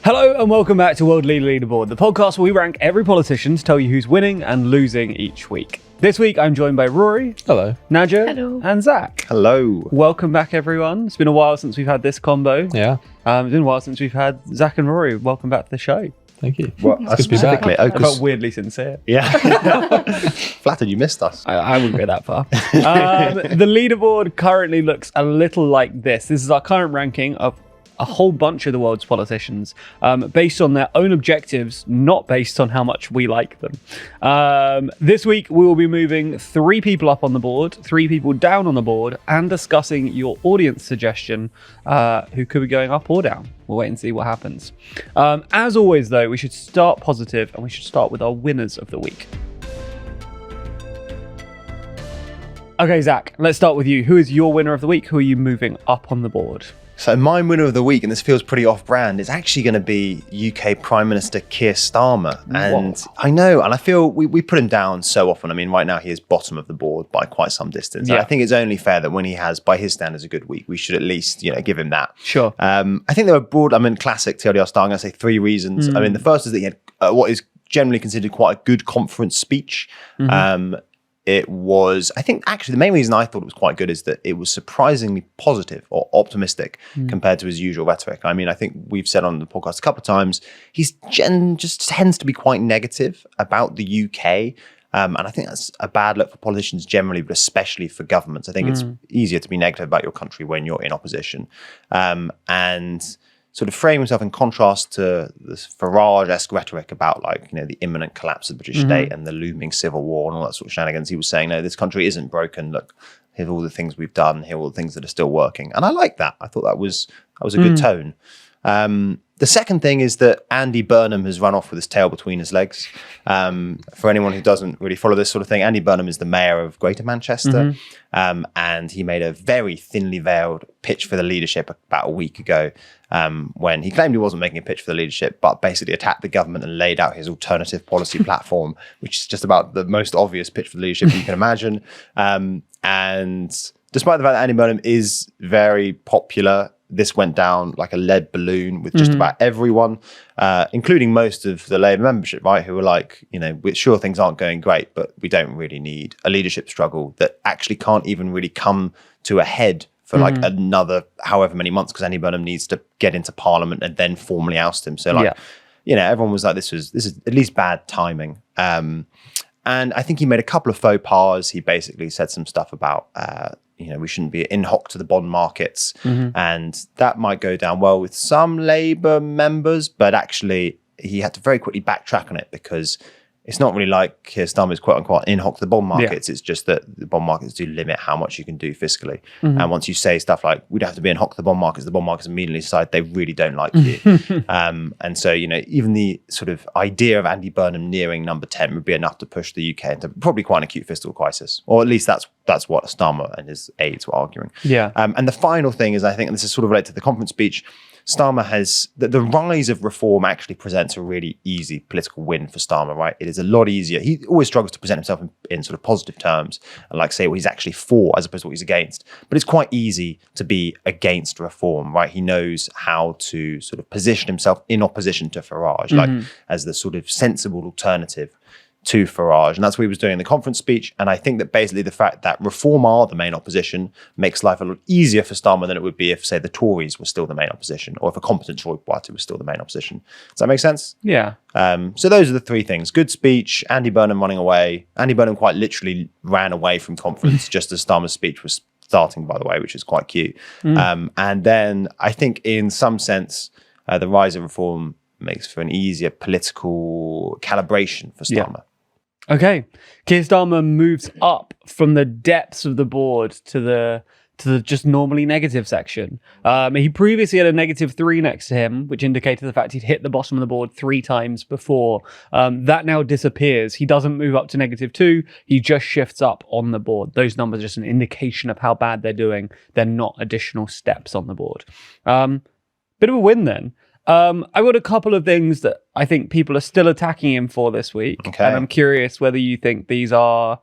Hello and welcome back to World Leader Leaderboard, the podcast where we rank every politician to tell you who's winning and losing each week. This week I'm joined by Rory. Hello. Naja. Hello. And Zach. Hello. Welcome back, everyone. It's been a while since we've had this combo. Yeah. It's been a while since we've had Zach and Rory. Welcome back to the show. Thank you. Well, It's good to be back. specifically, I felt weirdly sincere. yeah. Flattered you missed us. I wouldn't go that far. The leaderboard currently looks a little like this. This is our current ranking of a whole bunch of the world's politicians based on their own objectives, not based on how much we like them. This week, we will be moving 3 people up on the board, 3 people down on the board, and discussing your audience suggestion, who could be going up or down. We'll wait and see what happens. As always, though, we should start positive, and we should start with our winners of the week. Okay, Zach, let's start with you. Who is your winner of the week? Who are you moving up on the board? So my winner of the week, and this feels pretty off-brand, is actually going to be UK Prime Minister Keir Starmer. And Whoa. I know, and I feel we put him down so often. I mean, right now he is bottom of the board by quite some distance. Yeah. And I think it's only fair that when he has, by his standards, a good week, we should at least, give him that. Sure. I think there were classic TLDR style. I'm going to say 3 reasons. I mean, the first is that he had what is generally considered quite a good conference speech. It was, I think, actually, the main reason I thought it was quite good is that it was surprisingly positive or optimistic compared to his usual rhetoric. I mean, I think we've said on the podcast a couple of times, he's just tends to be quite negative about the UK. And I think that's a bad look for politicians generally, but especially for governments. I think it's easier to be negative about your country when you're in opposition. And sort of frame himself in contrast to this Farage-esque rhetoric about the imminent collapse of the British state and the looming civil war and all that sort of shenanigans. He was saying, no, this country isn't broken. Look, here's all the things we've done. Here are all the things that are still working. And I like that. I thought that was a good tone. The second thing is that Andy Burnham has run off with his tail between his legs. For anyone who doesn't really follow this sort of thing, Andy Burnham is the mayor of Greater Manchester. And he made a very thinly veiled pitch for the leadership about a week ago when he claimed he wasn't making a pitch for the leadership, but basically attacked the government and laid out his alternative policy platform, which is just about the most obvious pitch for the leadership you can imagine. And despite the fact that Andy Burnham is very popular, this went down like a lead balloon with just about everyone, including most of the Labour membership, right? Who were like, we're sure things aren't going great, but we don't really need a leadership struggle that actually can't even really come to a head for another however many months, because Andy Burnham needs to get into Parliament and then formally oust him. So everyone was like, this is at least bad timing. And I think he made a couple of faux pas. He basically said some stuff about, we shouldn't be in hock to the bond markets. And that might go down well with some Labour members, but actually he had to very quickly backtrack on it because it's not really like Keir Starmer is quote unquote in hock to the bond markets. It's just that the bond markets do limit how much you can do fiscally. And once you say stuff like, we don't have to be in hock to the bond markets immediately decide they really don't like you. And so, even the sort of idea of Andy Burnham nearing number 10 would be enough to push the UK into probably quite an acute fiscal crisis. Or at least that's what Starmer and his aides were arguing. Yeah. And the final thing is, I think, and this is sort of related to the conference speech, Starmer has, the rise of reform actually presents a really easy political win for Starmer, right? It is a lot easier. He always struggles to present himself in sort of positive terms and say what he's actually for as opposed to what he's against. But it's quite easy to be against reform, right? He knows how to sort of position himself in opposition to Farage, as the sort of sensible alternative to Farage. And that's what he was doing in the conference speech. And I think that basically the fact that Reform are the main opposition makes life a lot easier for Starmer than it would be if, say, the Tories were still the main opposition, or if a competent Tory party was still the main opposition. Does that make sense? Yeah. So those are the 3 things. Good speech, Andy Burnham running away. Andy Burnham quite literally ran away from conference just as Starmer's speech was starting, by the way, which is quite cute. And then I think in some sense, the rise of Reform makes for an easier political calibration for Starmer. Yeah. Okay, Keir Starmer moves up from the depths of the board to the just normally negative section. He previously had a -3 next to him, which indicated the fact he'd hit the bottom of the board 3 times before. That now disappears. He doesn't move up to -2. He just shifts up on the board. Those numbers are just an indication of how bad they're doing. They're not additional steps on the board. Bit of a win then. I've got a couple of things that I think people are still attacking him for this week. Okay. And I'm curious whether you think these are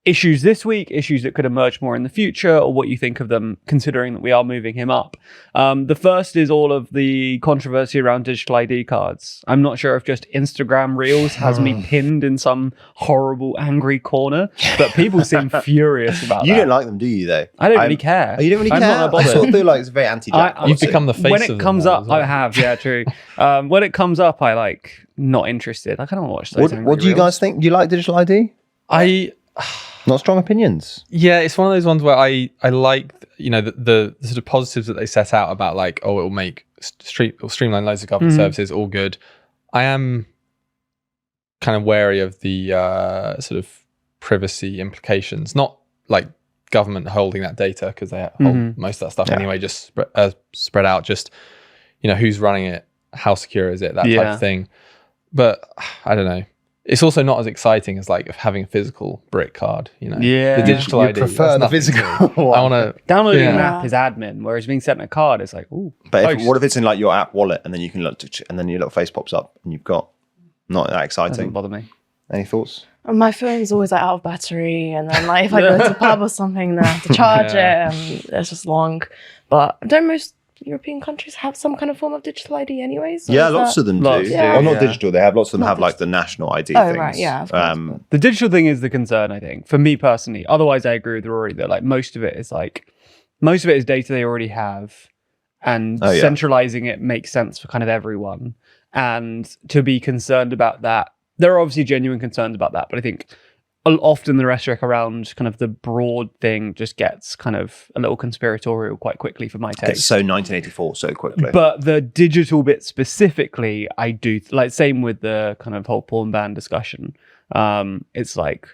issues this week, issues that could emerge more in the future, or what you think of them, considering that we are moving him up. The first is all of the controversy around digital ID cards. I'm not sure if just Instagram Reels has me pinned in some horrible, angry corner, but people seem furious about that. You don't like them, do you, though? I don't really care. Oh, you don't really I'm care? not that I bothered. sort of feel like it's very anti-Jack. You've become the face when of it them comes now up, as well. I have, yeah, true. When it comes up, I like not interested. I kind of watch those. What do you guys think? Do you like digital ID? Not strong opinions. Yeah, it's one of those ones where I like, you know, the sort of positives that they set out about, like, oh, it will make streamline loads of government services, all good. I am kind of wary of the sort of privacy implications, not like government holding that data, because they hold most of that stuff anyway, just spread out, just, you know, who's running it, how secure is it, that type of thing. But I don't know. It's also not as exciting as like having a physical brick card, you know. Yeah. The digital ID. prefer the physical one. I want to Downloading an app is admin, whereas being sent a card is like, ooh. But what if it's in like your app wallet, and then you can look, and then your little face pops up, and you've got not that Doesn't exciting. bother me. Any thoughts? My phone's always like out of battery, and then like if I go to a pub or something, then I have to charge it, and it's just long. But don't most European countries have some kind of form of digital ID anyways? Yeah, lots of them do. Lots do, Well, not yeah. digital. They have lots of them Not have like the national ID Oh, things. right, yeah, of course. The digital thing is the concern, I think, for me personally. Otherwise, I agree with Rory that like most of it is data they already have, and centralizing it makes sense for kind of everyone. And to be concerned about that, there are obviously genuine concerns about that, but I think often the rhetoric around kind of the broad thing just gets kind of a little conspiratorial quite quickly for my taste. It's so 1984 so quickly. But the digital bit specifically, I do like. Same with the kind of whole porn ban discussion. It's like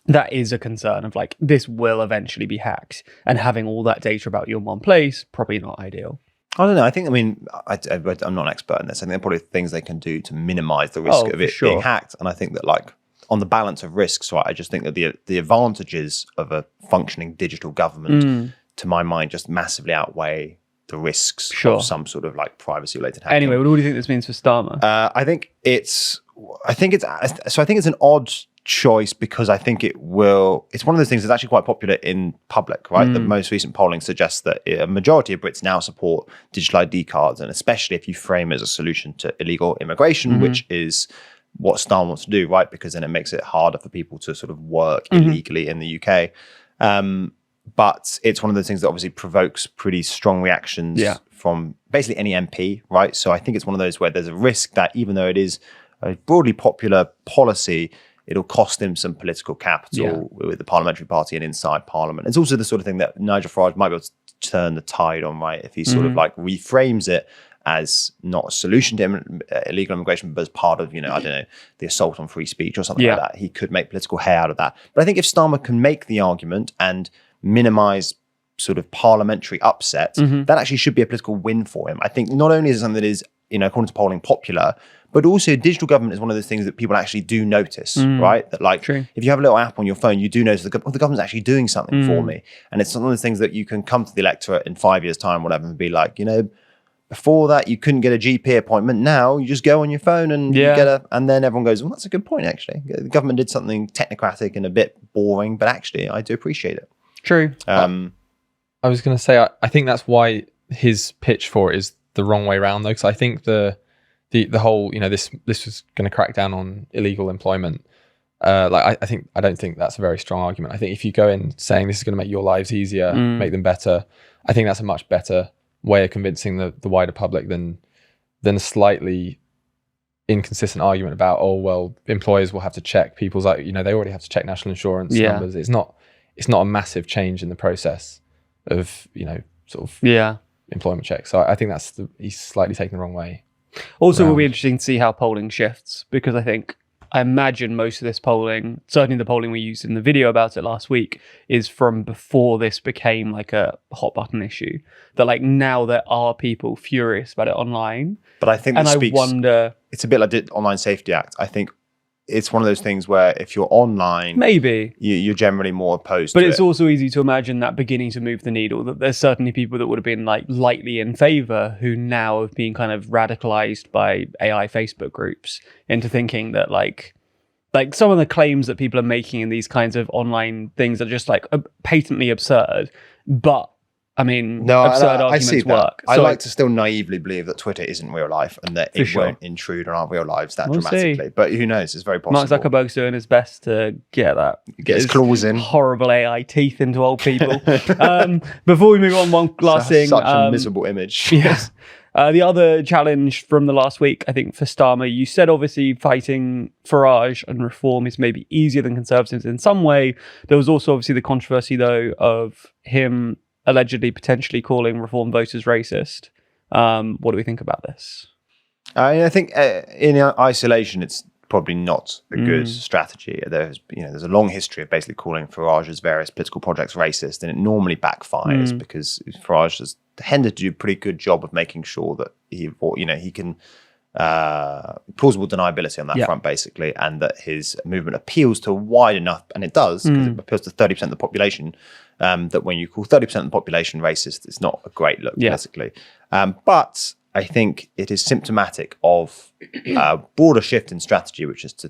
that is a concern of like this will eventually be hacked, and having all that data about you in one place probably not ideal. I don't know. I'm not an expert in this. I think there are probably things they can do to minimize the risk of it being hacked. And I think that like on the balance of risks, right, I just think that the advantages of a functioning digital government, to my mind, just massively outweigh the risks of some sort of like privacy related hacking. Anyway, what do you think this means for Starmer? I think it's an odd choice, because I think it's one of those things that's actually quite popular in public, right? The most recent polling suggests that a majority of Brits now support digital ID cards, and especially if you frame it as a solution to illegal immigration, which is what Starmer wants to do, right? Because then it makes it harder for people to sort of work illegally in the UK. But it's one of those things that obviously provokes pretty strong reactions from basically any MP, right? So I think it's one of those where there's a risk that even though it is a broadly popular policy, it'll cost him some political capital with the parliamentary party and inside Parliament. It's also the sort of thing that Nigel Farage might be able to turn the tide on, right? If he sort of like reframes it as not a solution to illegal immigration, but as part of, you know, I don't know, the assault on free speech or something like that. He could make political hay out of that. But I think if Starmer can make the argument and minimize sort of parliamentary upset, that actually should be a political win for him. I think not only is it something that is, you know, according to polling, popular, but also digital government is one of those things that people actually do notice, right? That like, if you have a little app on your phone, you do notice the government's actually doing something for me. And it's one of those things that you can come to the electorate in 5 years' time, whatever, and be like, you know, before that you couldn't get a GP appointment. Now you just go on your phone and you get and then everyone goes, well, that's a good point, actually. The government did something technocratic and a bit boring, but actually I do appreciate it. True. I was going to say, I think that's why his pitch for it is the wrong way around, though, because I think the whole, you know, this was going to crack down on illegal employment. I don't think that's a very strong argument. I think if you go in saying this is going to make your lives easier, make them better, I think that's a much better way of convincing the wider public than a slightly inconsistent argument about, oh, well, employers will have to check people's, like, you know, they already have to check national insurance numbers. It's not a massive change in the process of, you know, sort of employment checks. So I think he's slightly taken the wrong way. Also, it will be interesting to see how polling shifts, because I imagine most of this polling, certainly the polling we used in the video about it last week, is from before this became like a hot button issue. That like now there are people furious about it online. But I think I wonder, it's a bit like the Online Safety Act. I think it's one of those things where if you're online, maybe you're generally more opposed. But to it's it. also easy to imagine that beginning to move the needle. That there's certainly people that would have been like lightly in favor who now have been kind of radicalized by AI Facebook groups into thinking that like like some of the claims that people are making in these kinds of online things are just like patently absurd. But I mean, absurd arguments I see work. I So like to still naively believe that Twitter isn't real life and that it sure. won't intrude on our real lives that We'll dramatically. see. But who knows? It's very possible. Mark Zuckerberg's doing his best to get his claws in. horrible AI teeth into old people. Before we move on, one last thing. Such a miserable image. Yes. The other challenge from the last week, I think, for Starmer, you said obviously fighting Farage and reform is maybe easier than Conservatives in some way. There was also obviously the controversy, though, of him allegedly potentially calling reform voters racist. What do we think about this? I think in isolation, it's probably not a good strategy. There's a long history of basically calling Farage's various political projects racist, and it normally backfires because Farage has tended to do a pretty good job of making sure that he can plausible deniability on that front, basically, and that his movement appeals to wide enough, and it does, because it appeals to 30% of the population, that when you call 30% of the population racist, it's not a great look, basically. But I think it is symptomatic of a broader shift in strategy, which is to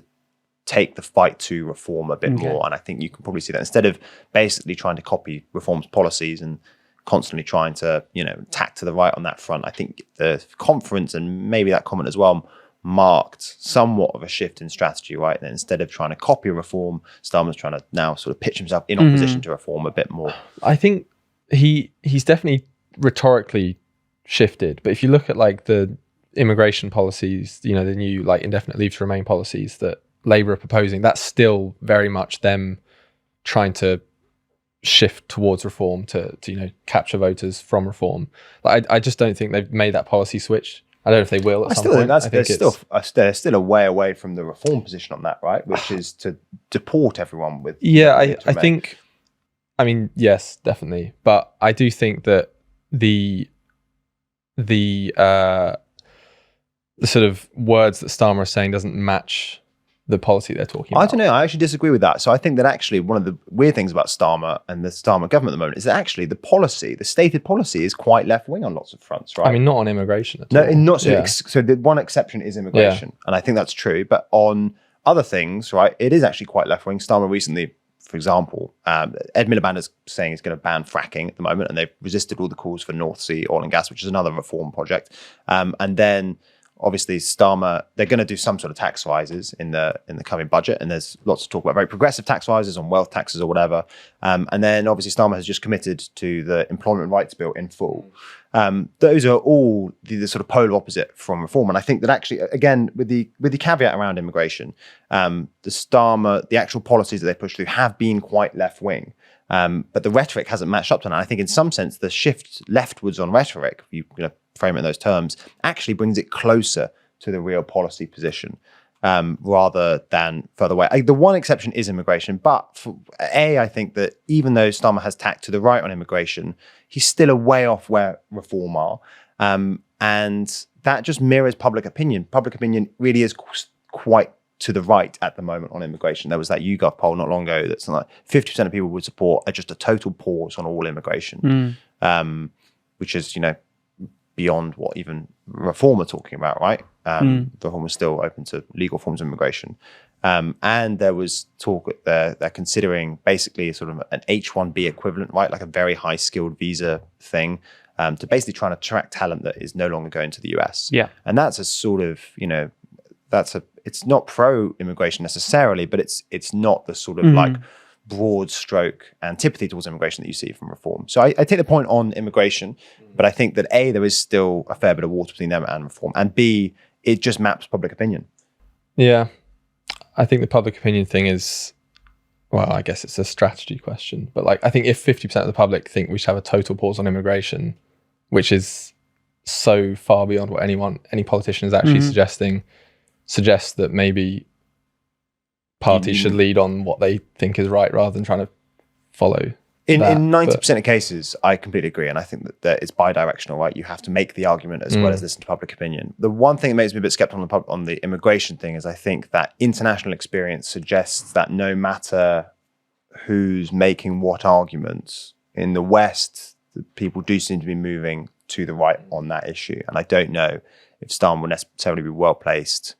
take the fight to reform a bit more. And I think you can probably see that instead of basically trying to copy reform's policies and constantly trying to, tack to the right on that front, I think the conference and maybe that comment as well marked somewhat of a shift in strategy, right? And instead of trying to copy reform, Starmer's trying to now sort of pitch himself in opposition to reform a bit more. I think he's definitely rhetorically shifted, but if you look at like the immigration policies, the new like indefinite leave to remain policies that Labour are proposing, that's still very much them trying to shift towards reform to capture voters from reform. Like, I just don't think they've made that policy switch. I don't know if they will at some point. They're still a way away from the reform position on that, right? Which is to deport everyone with. Yeah, I think. I mean, yes, definitely, but I do think that the sort of words that Starmer is saying doesn't match the policy they're talking about. I don't know. I actually disagree with that. So I think that actually one of the weird things about Starmer and the Starmer government at the moment is that actually the stated policy is quite left-wing on lots of fronts, right? I mean, not on immigration at all. No, not so. So the one exception is immigration, and I think that's true. But on other things, right, it is actually quite left-wing. Starmer recently, for example, Ed Miliband is saying he's going to ban fracking at the moment, and they've resisted all the calls for North Sea oil and gas, which is another reform project. And then obviously Starmer, they're going to do some sort of tax rises in the coming budget, and there's lots of talk about very progressive tax rises on wealth taxes or whatever. And then obviously Starmer has just committed to the employment rights bill in full. Those are all the sort of polar opposite from reform, and I think that actually, again, with the caveat around immigration, the actual policies that they push through have been quite left wing. But the rhetoric hasn't matched up to that. I think in some sense, the shift leftwards on rhetoric, if you frame it in those terms, actually brings it closer to the real policy position rather than further away. The one exception is immigration, but I think that even though Starmer has tacked to the right on immigration, he's still a way off where reform are. And that just mirrors public opinion. Public opinion really is quite to the right at the moment on immigration. There was that YouGov poll not long ago that's like 50% of people would support just a total pause on all immigration, which is, beyond what even reform are talking about, right? Reform is still open to legal forms of immigration. And there was talk that they're considering basically sort of an H-1B equivalent, right? Like a very high skilled visa thing to basically try to attract talent that is no longer going to the US. Yeah. And that's a sort of, it's not pro-immigration necessarily, but it's not the sort of like broad stroke antipathy towards immigration that you see from reform. So I take the point on immigration, but I think that A, there is still a fair bit of water between them and reform, and B, it just maps public opinion. Yeah. I think the public opinion thing is, well, I guess it's a strategy question, but like, I think if 50% of the public think we should have a total pause on immigration, which is so far beyond what any politician is actually suggests that maybe parties should lead on what they think is right rather than trying to follow. In 90% of cases, I completely agree. And I think that it's bi-directional, right? You have to make the argument as well as listen to public opinion. The one thing that makes me a bit skeptical on the immigration thing is I think that international experience suggests that no matter who's making what arguments, in the West, the people do seem to be moving to the right on that issue. And I don't know if Starmer will necessarily be well-placed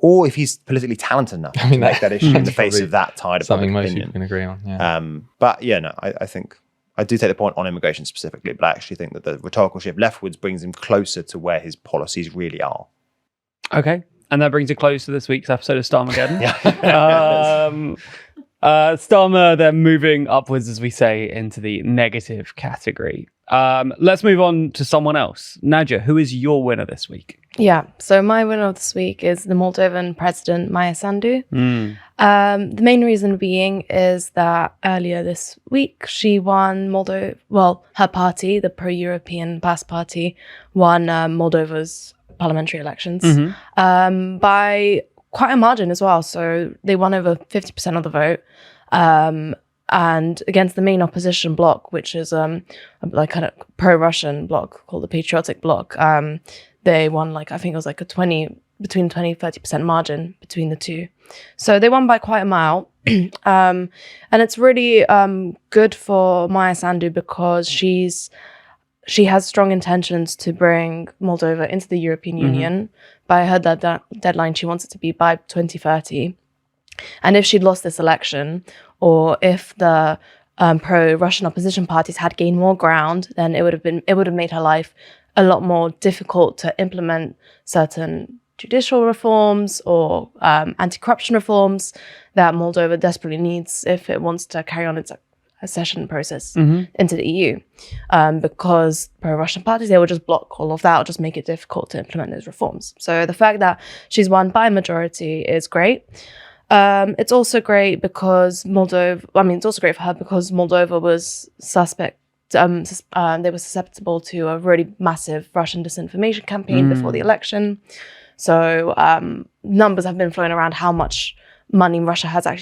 or if he's politically talented enough to make that issue in the face probably of that tide of something public most opinion. people can agree on. Yeah. But yeah, no, I think I do take the point on immigration specifically, but I actually think that the rhetorical shift leftwards brings him closer to where his policies really are. Okay. And that brings a close to this week's episode of Starmageddon. Starmer then moving upwards, as we say, into the negative category. Let's move on to someone else. Nadja, who is your winner this week? Yeah, so my winner of this week is the Moldovan president, Maya Sandu. The main reason being is that earlier this week, she won her party, the pro-European PAS party, won Moldova's parliamentary elections by quite a margin as well. So they won over 50% of the vote. And against the main opposition bloc, which is like kind of pro-Russian bloc called the Patriotic Bloc, they won I think it was like between 20-30% margin between the two. So they won by quite a mile. And it's really good for Maya Sandu because she has strong intentions to bring Moldova into the European Union. By her deadline, she wants it to be by 2030. And if she'd lost this election, or if the pro-Russian opposition parties had gained more ground, then it would have made her life a lot more difficult to implement certain judicial reforms or anti-corruption reforms that Moldova desperately needs if it wants to carry on its accession process into the EU. Because pro-Russian parties, they will just block all of that or just make it difficult to implement those reforms. So the fact that she's won by majority is great. It's also great because it's also great for her because Moldova was they were susceptible to a really massive Russian disinformation campaign before the election. So numbers have been flown around how much money Russia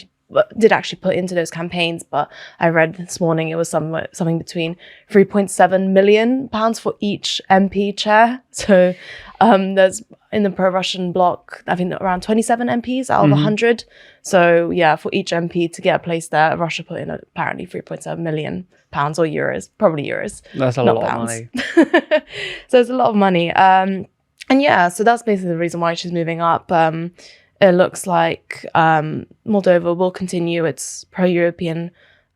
did actually put into those campaigns, but I read this morning it was something between £3.7 million for each MP chair. So there's in the pro-Russian bloc, I think around 27 MPs out of 100. So yeah, for each MP to get a place there, Russia put in apparently £3.7 million or euros, probably euros. That's a lot of money. So it's a lot of money. And yeah, so that's basically the reason why she's moving up. It looks like Moldova will continue its pro-European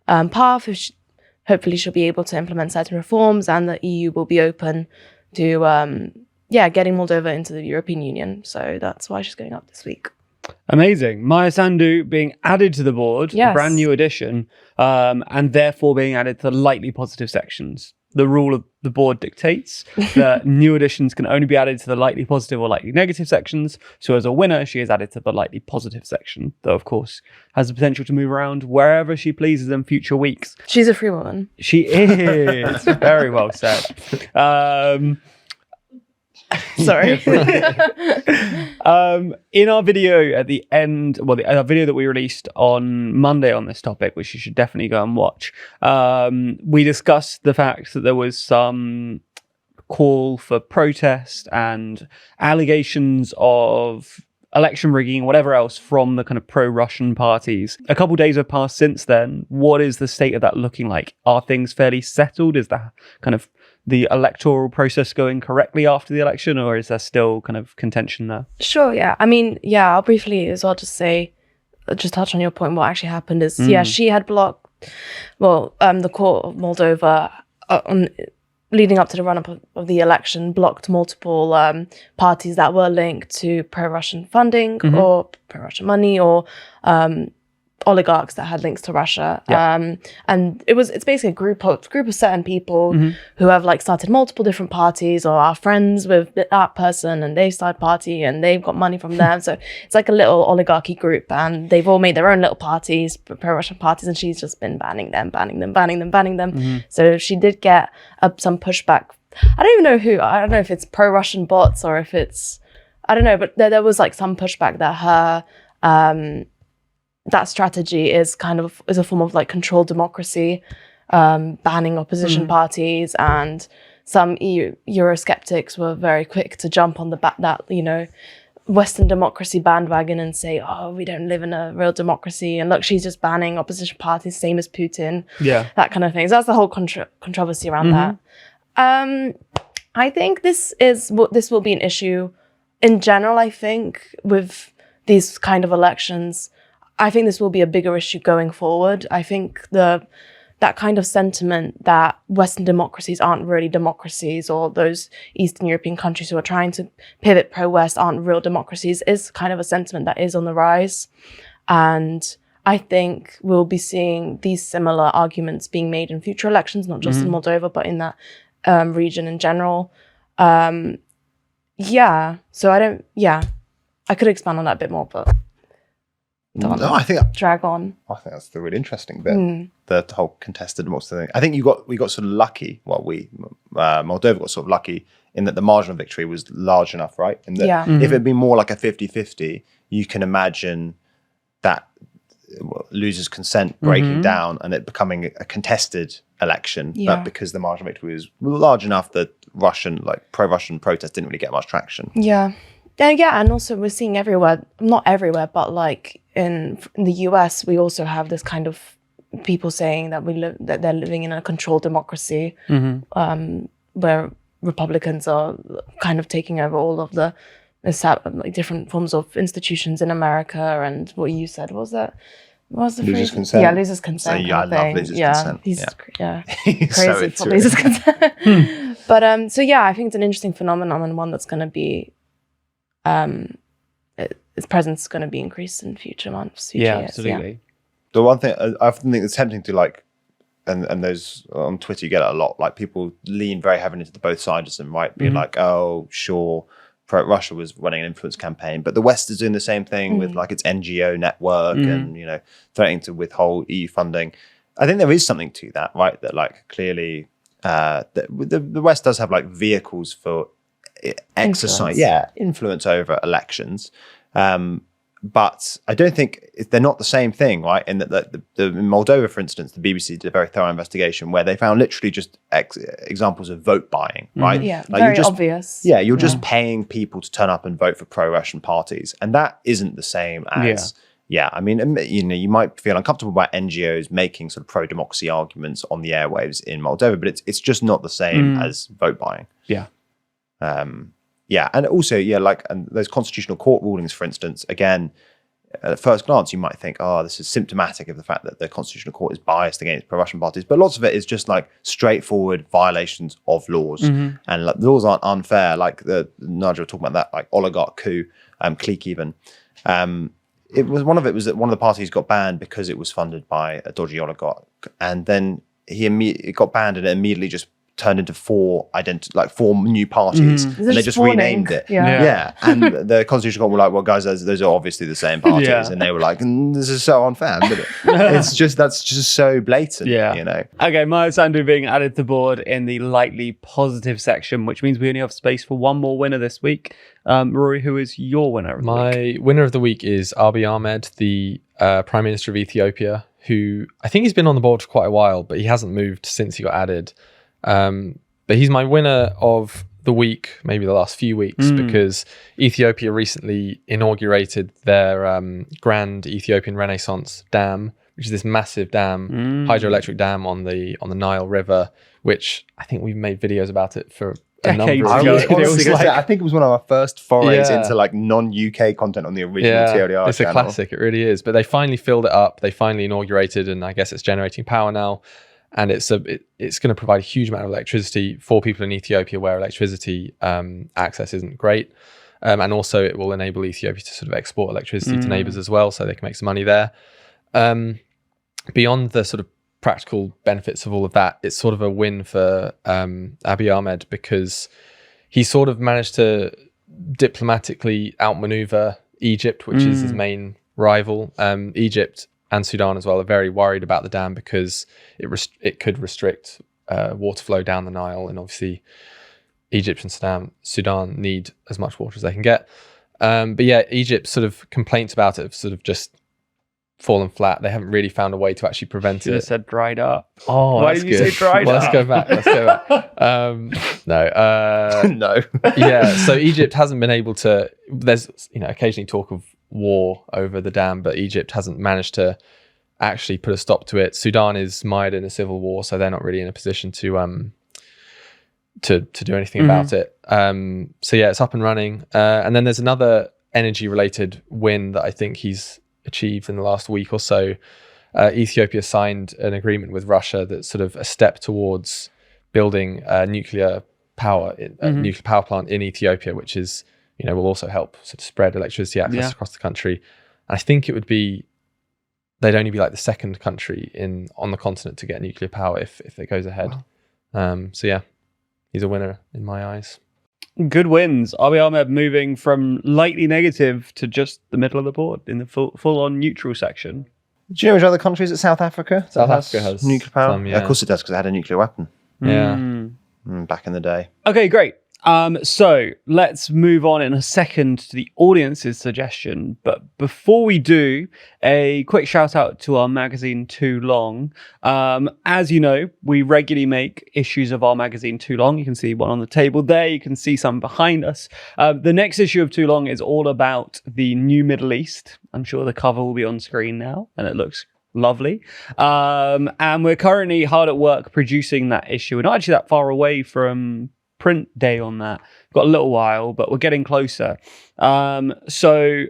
path. Hopefully she'll be able to implement certain reforms, and the EU will be open to getting Moldova into the European Union. So that's why she's going up this week. Amazing. Maya Sandu being added to the board, a brand new addition, and therefore being added to the lightly positive sections. The rule of the board dictates that new additions can only be added to the lightly positive or lightly negative sections. So as a winner, she is added to the lightly positive section, though of course has the potential to move around wherever she pleases in future weeks. She's a free woman. She is. Very well said. Sorry. In our video at the end, our video that we released on Monday on this topic, which you should definitely go and watch, we discussed the fact that there was some call for protest and allegations of election rigging, whatever else, from the kind of pro-Russian parties. A couple of days have passed since then. What is the state of that looking like? Are things fairly settled? Is that kind of the electoral process going correctly after the election, or is there still kind of contention there? Sure, yeah. I mean, yeah, I'll briefly as well just touch on your point. What actually happened is, she had blocked, the court of Moldova leading up to the run-up of the election, blocked multiple parties that were linked to pro-Russian funding or pro-Russian money or oligarchs that had links to Russia. And it's basically a group of certain people who have started multiple different parties or are friends with that person, and they start a party and they've got money from them. So it's like a little oligarchy group, and they've all made their own little parties, pro-Russian parties, and she's just been banning them. So she did get some pushback. I don't even know who. I don't know if it's pro-Russian bots or if it's, I don't know, but there was some pushback that her that strategy is a form of controlled democracy, banning opposition parties, and some Eurosceptics were very quick to jump on that Western democracy bandwagon and say, oh, we don't live in a real democracy, and look, she's just banning opposition parties, same as Putin, that kind of thing. So that's the whole controversy around that. I think this will be an issue in general. I think with these kind of elections, I think this will be a bigger issue going forward. I think that kind of sentiment that Western democracies aren't really democracies, or those Eastern European countries who are trying to pivot pro-West aren't real democracies, is kind of a sentiment that is on the rise. And I think we'll be seeing these similar arguments being made in future elections, not just in Moldova, but in that region in general. So I could expand on that a bit more, but I think drag on. I think that's the really interesting bit. The whole contested democracy thing. I think we got sort of lucky. Well, Moldova got sort of lucky in that the margin of victory was large enough, right? And that if it had been more like a 50-50, you can imagine that losers' consent breaking down and it becoming a contested election. But because the margin of victory was large enough that pro-Russian protests didn't really get much traction. And also we're seeing everywhere, not everywhere, but like in the US, we also have this kind of people saying that that they're living in a controlled democracy, where Republicans are kind of taking over all of the different forms of institutions in America. And what you said was that. What was the losers' phrase? consent. Yeah, losers' consent. So, I love losers' consent. He's so crazy for losers' consent. But I think it's an interesting phenomenon, and one that's going to be, its presence is going to be increased in future months. Future years. Absolutely. The one thing I often think it's tempting to and those on Twitter you get it a lot. Like people lean very heavily into the both sidism, right? Being like, oh, sure. Russia was running an influence campaign, but the West is doing the same thing with like its NGO network and, threatening to withhold EU funding. I think there is something to that, right? That like clearly the West does have like vehicles for exercise, influence over elections. But I don't think they're not the same thing, right? In that in Moldova, for instance, the BBC did a very thorough investigation where they found literally just exampple of vote buying, right? Yeah, like very obvious. Yeah, you're just paying people to turn up and vote for pro-Russian parties. And that isn't the same as, I mean, you might feel uncomfortable about NGOs making sort of pro-democracy arguments on the airwaves in Moldova, but it's just not the same as vote buying. And also, and those constitutional court rulings, for instance, again, at first glance, you might think, oh, this is symptomatic of the fact that the constitutional court is biased against pro-Russian parties. But lots of it is just like straightforward violations of laws. And like, the laws aren't unfair. Like Nigel was talking about that, like oligarch coup, clique even. Was that one of the parties got banned because it was funded by a dodgy oligarch. And then it got banned and it immediately just turned into four new parties, and they just renamed it. And the Constitutional Court were like, "Well, guys, those are obviously the same parties," and they were like, "This is so unfair." But that's just so blatant, Okay, Maya Sandu being added to board in the lightly positive section, which means we only have space for one more winner this week. Rory, who is your winner? My winner of the week is Abiy Ahmed, the Prime Minister of Ethiopia, who I think he's been on the board for quite a while, but he hasn't moved since he got added. But he's my winner of the week, maybe the last few weeks, because Ethiopia recently inaugurated their Grand Ethiopian Renaissance Dam, which is this massive dam, hydroelectric dam on the Nile River, which I think we've made videos about it for a number of years. I think it was one of our first forays into like non-UK content on the original TLDR it's channel. A classic, it really is. But they finally filled it up, they finally inaugurated, and I guess it's generating power now. And it's going to provide a huge amount of electricity for people in Ethiopia where electricity access isn't great. And also it will enable Ethiopia to sort of export electricity to neighbors as well, so they can make some money there. Beyond the sort of practical benefits of all of that, it's sort of a win for Abiy Ahmed, because he sort of managed to diplomatically outmaneuver Egypt, which is his main rival. Egypt and Sudan as well are very worried about the dam because it could restrict water flow down the Nile, and obviously Egypt and Sudan need as much water as they can get. But yeah, Egypt's sort of complaints about it have sort of just fallen flat. They haven't really found a way to actually prevent Should it. have said dried up. Oh, Why that's did you good. say dried well, up? Let's go back. No. No. Yeah, so Egypt hasn't been able to. There's occasionally talk of war over the dam, but Egypt hasn't managed to actually put a stop to it. Sudan is mired in a civil war, so they're not really in a position to do anything about it. So yeah, it's up and running. And then there's another energy-related win that I think he's achieved in the last week or so. Ethiopia signed an agreement with Russia that's sort of a step towards building a nuclear power plant in Ethiopia, which is, will also help sort of spread electricity access across the country. And I think they'd only be like the second country on the continent to get nuclear power if it goes ahead. Wow. He's a winner in my eyes. Good wins. Abiy Ahmed moving from lightly negative to just the middle of the board in the full-on neutral section. Do you know which other countries at South Africa? South Africa has nuclear power. some, Of course it does, because it had a nuclear weapon. Yeah. Back in the day. Okay, great. So let's move on in a second to the audience's suggestion. But before we do, a quick shout out to our magazine Too Long. As you know, we regularly make issues of our magazine Too Long. You can see one on the table there. You can see some behind us. The next issue of Too Long is all about the new Middle East. I'm sure the cover will be on screen now, and it looks lovely. And we're currently hard at work producing that issue. We're not actually that far away from print day on that. Got a little while, but we're getting closer. So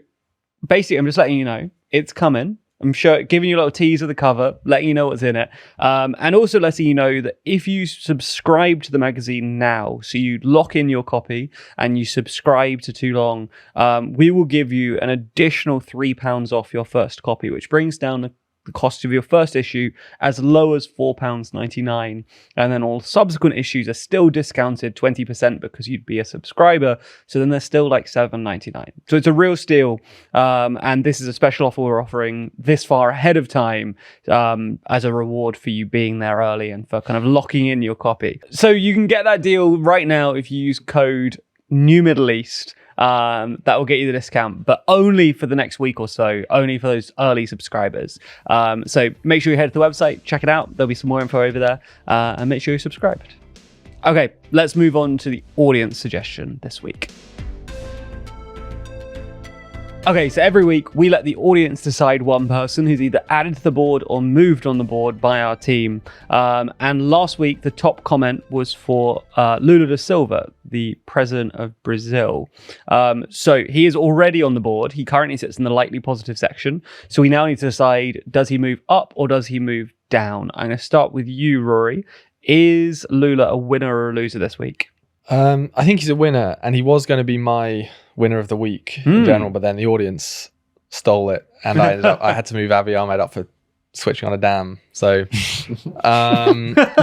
basically, I'm just letting you know it's coming. I'm sure giving you a little tease of the cover, letting you know what's in it. And also letting you know that if you subscribe to the magazine now, so you lock in your copy and you subscribe to Too Long, we will give you an additional £3 off your first copy, which brings down the cost of your first issue as low as £4.99, and then all subsequent issues are still discounted 20% because you'd be a subscriber, so then they're still like £7.99. So it's a real steal, and this is a special offer we're offering this far ahead of time as a reward for you being there early and for kind of locking in your copy. So you can get that deal right now if you use code New Middle East. That will get you the discount, but only for the next week or so, only for those early subscribers. So make sure you head to the website, check it out. There'll be some more info over there, and make sure you're subscribed. Okay, let's move on to the audience suggestion this week. Okay, so every week we let the audience decide one person who's either added to the board or moved on the board by our team. And last week, the top comment was for Lula da Silva, the president of Brazil. So he is already on the board. He currently sits in the lightly positive section. So we now need to decide, does he move up or does he move down? I'm going to start with you, Rory. Is Lula a winner or a loser this week? I think he's a winner, and he was going to be my winner of the week in general, but then the audience stole it, and I had to move Abiy Ahmed up for switching on a dam. So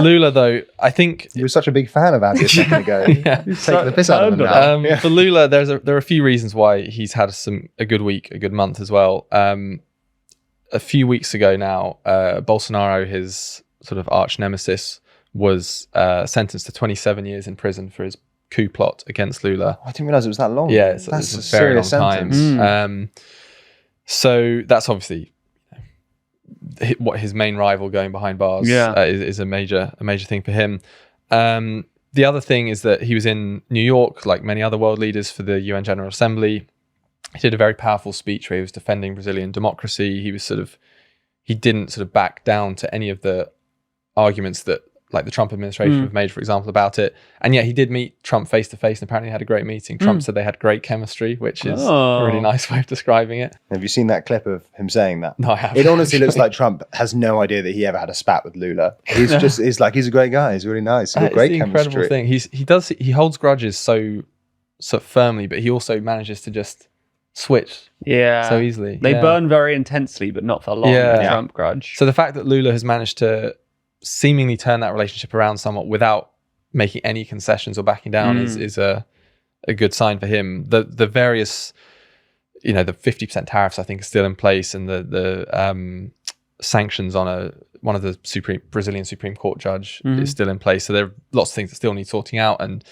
Lula, though, I think you were such a big fan of Abiy a second ago. You're taking the piss out of him now. For Lula, there are a few reasons why he's had a good week, a good month as well. A few weeks ago now, Bolsonaro, his sort of arch nemesis, was sentenced to 27 years in prison for his coup plot against Lula. I didn't realize it was that long. Yeah, it's a very long time. So that's obviously what his main rival going behind bars is a major thing for him. The other thing is that he was in New York, like many other world leaders, for the UN General Assembly. He did a very powerful speech where he was defending Brazilian democracy. He didn't sort of back down to any of the arguments that like the Trump administration have made, for example, about it. And yet he did meet Trump face to face and apparently had a great meeting. Trump said they had great chemistry, which is a really nice way of describing it. Have you seen that clip of him saying that? No, I haven't. It honestly looks like Trump has no idea that he ever had a spat with Lula. He's he's a great guy. He's really nice. He's got great chemistry. Incredible thing. He holds grudges so firmly, but he also manages to just switch so easily. They burn very intensely, but not for long. Trump grudge. So the fact that Lula has managed to seemingly turn that relationship around somewhat without making any concessions or backing down is a good sign for him. The various, the 50% tariffs I think are still in place, and the sanctions on one of the Brazilian Supreme Court judge is still in place. So there are lots of things that still need sorting out, and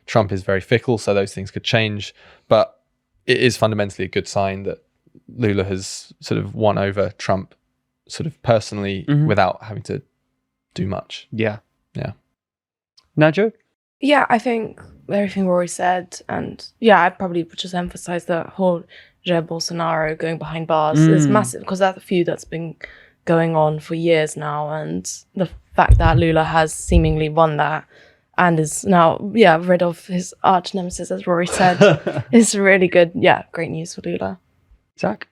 Trump is very fickle, so those things could change. But it is fundamentally a good sign that Lula has sort of won over Trump sort of personally without having to do much. Yeah. Najo? Yeah, I think everything Rory said, and I'd probably just emphasize that whole Jair Bolsonaro going behind bars is massive, because that's a feud that's been going on for years now, and the fact that Lula has seemingly won that and is now, rid of his arch nemesis, as Rory said. It's really good. Yeah, great news for Lula. Zach?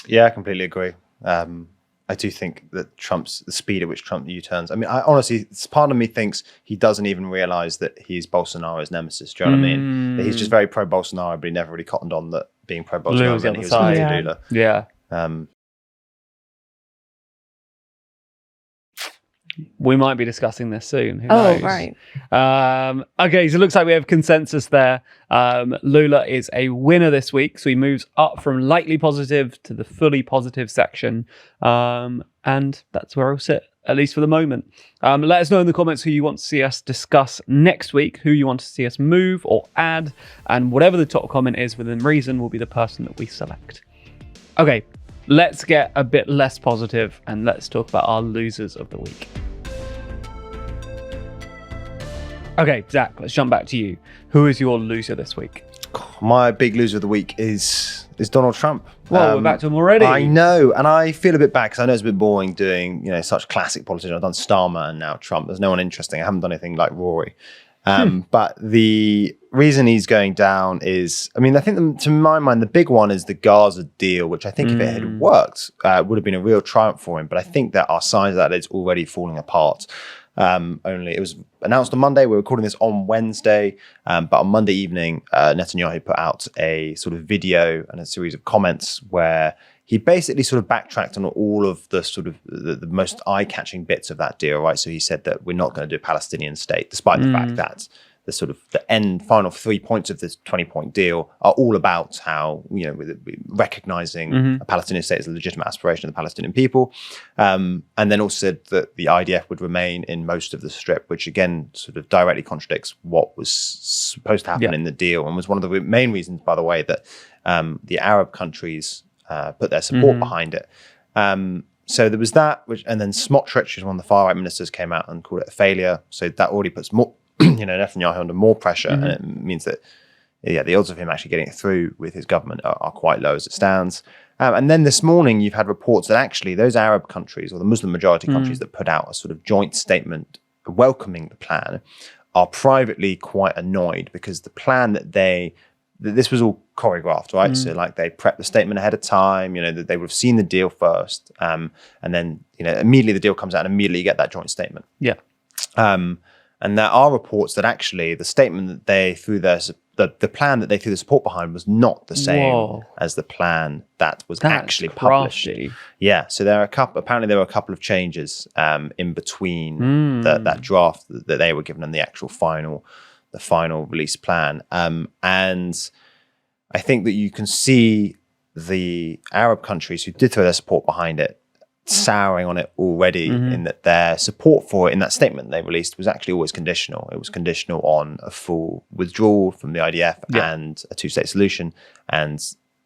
Yeah, I completely agree. I do think that the speed at which Trump U-turns. I mean, I honestly, part of me thinks he doesn't even realize that he's Bolsonaro's nemesis. Do you know what I mean? That he's just very pro-Bolsonaro, but he never really cottoned on that being pro-Bolsonaro Lula's the meant other he was side. anti-Lula. Yeah. We might be discussing this soon. Who knows? Right. Okay, so it looks like we have consensus there. Lula is a winner this week, so he moves up from lightly positive to the fully positive section. And that's where I'll sit, at least for the moment. Let us know in the comments who you want to see us discuss next week, who you want to see us move or add, and whatever the top comment is within reason will be the person that we select. Okay, let's get a bit less positive and let's talk about our losers of the week. Okay, Zach, let's jump back to you. Who is your loser this week? My big loser of the week is Donald Trump. Well, we're back to him already. I know, and I feel a bit bad because I know it's a bit boring doing such classic politicians. I've done Starmer and now Trump. There's no one interesting. I haven't done anything like Rory. But the reason he's going down is, I mean, I think to my mind, the big one is the Gaza deal, which I think if it had worked, would have been a real triumph for him. But I think there are signs that it's already falling apart. Only it was announced on Monday. We're recording this on Wednesday, but on Monday evening, Netanyahu put out a sort of video and a series of comments where he basically sort of backtracked on all of the sort of the most eye-catching bits of that deal, right? So he said that we're not going to do a Palestinian state, despite the fact that the sort of the final 3 points of this 20-point deal are all about how, recognizing a Palestinian state as a legitimate aspiration of the Palestinian people. And then also said that the IDF would remain in most of the strip, which again sort of directly contradicts what was supposed to happen in the deal, and was one of the main reasons, by the way, that the Arab countries put their support behind it. So there was that, and then Smotrich, who's one of the far-right ministers, came out and called it a failure. So that already puts more, Netanyahu under more pressure, and it means that, the odds of him actually getting it through with his government are quite low as it stands. And then this morning, you've had reports that actually those Arab countries, or the Muslim majority countries that put out a sort of joint statement welcoming the plan, are privately quite annoyed because the plan that this was all choreographed, right? So like they prepped the statement ahead of time, that they would have seen the deal first. And then, immediately the deal comes out and immediately you get that joint statement. Yeah. And there are reports that actually the statement that they threw the plan that they threw the support behind was not the same as the plan that was actually published. Yeah. So apparently there were a couple of changes in between that draft that they were given and the actual final release plan. And I think that you can see the Arab countries who did throw their support behind it souring on it already, in that their support for it in that statement they released was actually always conditional. It was conditional on a full withdrawal from the IDF and a two-state solution. And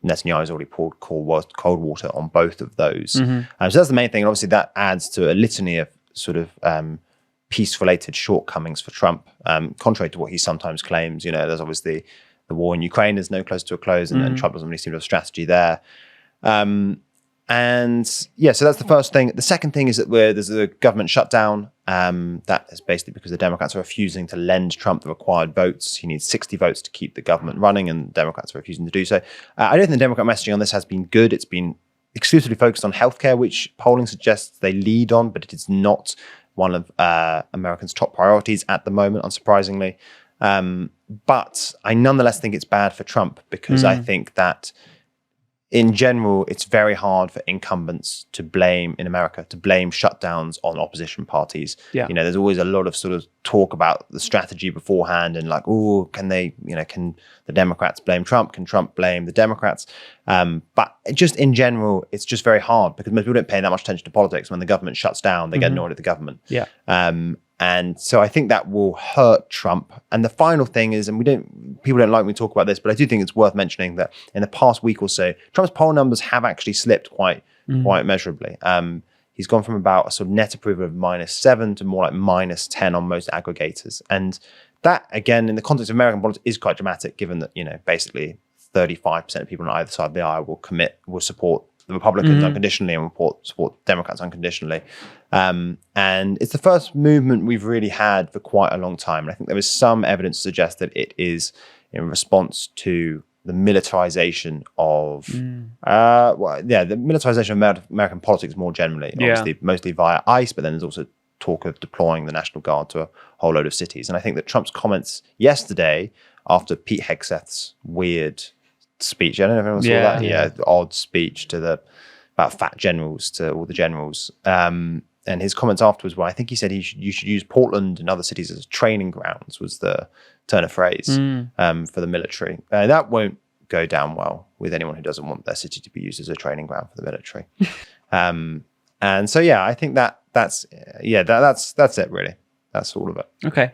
Netanyahu has already poured cold water on both of those. So that's the main thing. And obviously that adds to a litany of sort of peace-related shortcomings for Trump, contrary to what he sometimes claims. There's obviously the war in Ukraine is no closer to a close, and Trump doesn't really seem to have a strategy there. So that's the first thing. The second thing is that there's a government shutdown. That is basically because the Democrats are refusing to lend Trump the required votes. He needs 60 votes to keep the government running, and Democrats are refusing to do so. I don't think the Democrat messaging on this has been good. It's been exclusively focused on healthcare, which polling suggests they lead on, but it is not one of Americans' top priorities at the moment, unsurprisingly. But I nonetheless think it's bad for Trump because I think that in general, it's very hard for incumbents in America to blame shutdowns on opposition parties. Yeah. There's always a lot of sort of talk about the strategy beforehand and like, can the Democrats blame Trump? Can Trump blame the Democrats? But just in general, it's just very hard because most people don't pay that much attention to politics. When the government shuts down, they get annoyed at the government. Yeah. And so I think that will hurt Trump. And the final thing is, and people don't like me to talk about this, but I do think it's worth mentioning that in the past week or so, Trump's poll numbers have actually slipped quite measurably. He's gone from about a sort of net approval of -7 to more like -10 on most aggregators. And that, again, in the context of American politics, is quite dramatic, given that, basically 35% of people on either side of the aisle will support the Republicans unconditionally and support Democrats unconditionally. And it's the first movement we've really had for quite a long time. And I think there is some evidence to suggest that it is in response to the militarization of, the militarization of American politics more generally, obviously mostly via ICE, but then there's also talk of deploying the National Guard to a whole load of cities. And I think that Trump's comments yesterday after Pete Hegseth's weird speech, I don't know if anyone saw that, the odd speech about fat generals to all the generals, and his comments afterwards were, I think he said you should use Portland and other cities as training grounds, was the turn of phrase for the military. That won't go down well with anyone who doesn't want their city to be used as a training ground for the military. And so, I think that's it really. That's all of it. Okay.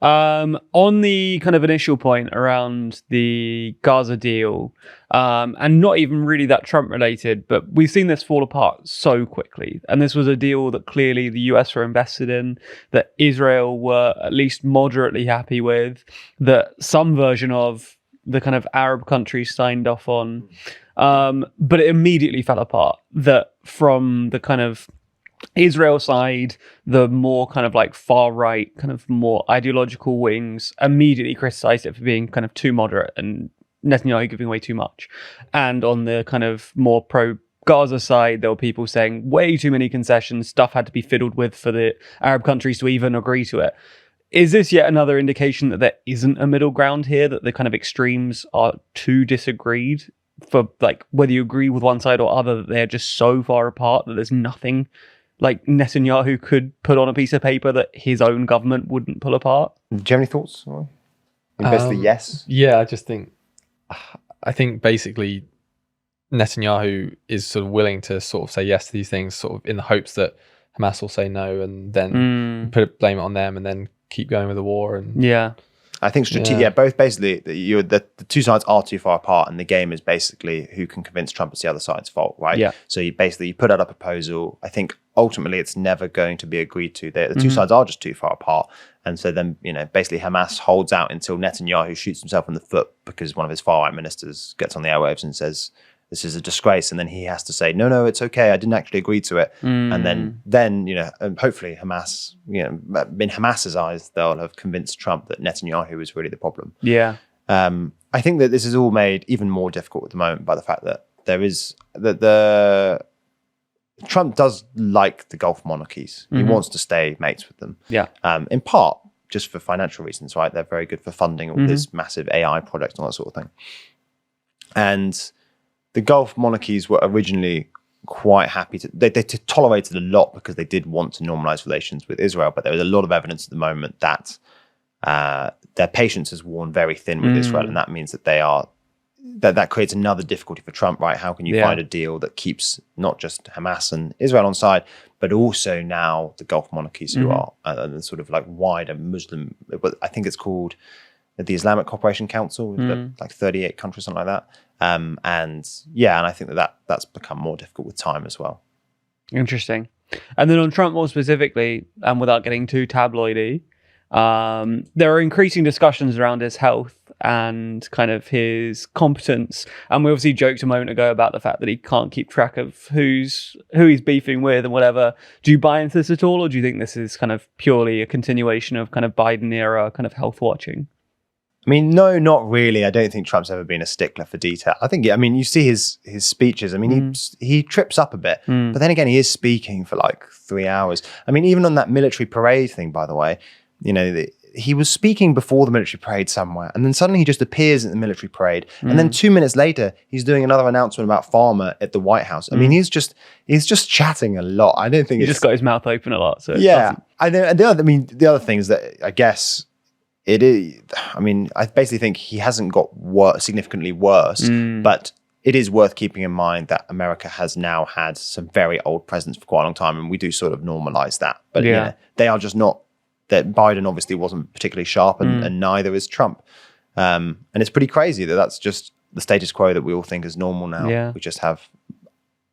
On the kind of initial point around the Gaza deal, and not even really that Trump related, but we've seen this fall apart so quickly. And this was a deal that clearly the US were invested in, that Israel were at least moderately happy with, that some version of the kind of Arab countries signed off on. But it immediately fell apart. That from the kind of Israel side, the more kind of like far right, kind of more ideological wings immediately criticized it for being kind of too moderate and Netanyahu giving away too much. And on the kind of more pro Gaza side, there were people saying way too many concessions, stuff had to be fiddled with for the Arab countries to even agree to it. Is this yet another indication that there isn't a middle ground here, that the kind of extremes are too disagreed for like whether you agree with one side or other, that they're just so far apart that there's nothing like Netanyahu could put on a piece of paper that his own government wouldn't pull apart? Do you have any thoughts? Basically, yes. Yeah, I think basically Netanyahu is sort of willing to sort of say yes to these things, sort of in the hopes that Hamas will say no, and then blame it on them, and then keep going with the war. And I think both basically the two sides are too far apart, and the game is basically who can convince Trump it's the other side's fault, right? Yeah. So you put out a proposal. I think ultimately it's never going to be agreed to. The two sides are just too far apart, and so then basically Hamas holds out until Netanyahu shoots himself in the foot because one of his far right ministers gets on the airwaves and says this is a disgrace, and then he has to say no, it's okay, I didn't actually agree to it. And then hopefully Hamas, in Hamas's eyes, they'll have convinced Trump that Netanyahu is really the problem. I think that this is all made even more difficult at the moment by the fact that Trump does like the Gulf monarchies. He wants to stay mates with them. In part just for financial reasons, right? They're very good for funding all this massive AI projects and all that sort of thing. And the Gulf monarchies were originally quite happy they tolerated a lot because they did want to normalize relations with Israel, but there was a lot of evidence at the moment that their patience has worn very thin with Israel, and that means that that creates another difficulty for Trump, right? How can you find a deal that keeps not just Hamas and Israel on side, but also now the Gulf monarchies who are the sort of like wider Muslim, I think it's called the Islamic Cooperation Council, like 38 countries, something like that. And I think that's become more difficult with time as well. Interesting. And then on Trump more specifically, and without getting too tabloidy, there are increasing discussions around his health and kind of his competence. And we obviously joked a moment ago about the fact that he can't keep track of who he's beefing with and whatever. Do you buy into this at all, or do you think this is kind of purely a continuation of kind of Biden era kind of health watching? I mean, no, not really. I don't think Trump's ever been a stickler for detail. I think, you see his speeches. I mean, he trips up a bit, but then again, he is speaking for like 3 hours. I mean, even on that military parade thing, by the way, he was speaking before the military parade somewhere, and then suddenly he just appears at the military parade, and then 2 minutes later, he's doing another announcement about Farmer at the White House. I mean, he's just chatting a lot. I don't think he's just got his mouth open a lot. So the other thing is that I guess. It is. I mean, I basically think he hasn't got significantly worse, but it is worth keeping in mind that America has now had some very old presidents for quite a long time, and we do sort of normalize that. But they are just not. That Biden obviously wasn't particularly sharp, and neither is Trump. And it's pretty crazy that that's just the status quo that we all think is normal now. Yeah. We just have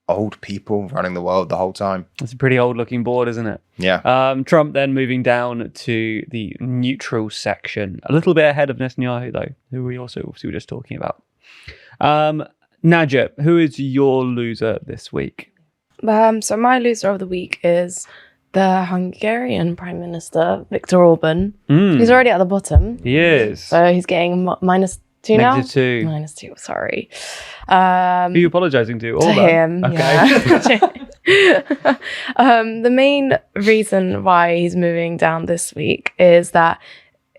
old people running the world the whole time. It's a pretty old looking board, isn't it? Yeah. Trump then moving down to the neutral section, a little bit ahead of Netanyahu though, who we also obviously were just talking about. Najib, who is your loser this week? So my loser of the week is the Hungarian Prime Minister, Viktor Orban. He's already at the bottom. He is. So he's getting -2 now? -2. -2, sorry. Who are you apologising to? To Orban? him, Okay. yeah. The main reason why he's moving down this week is that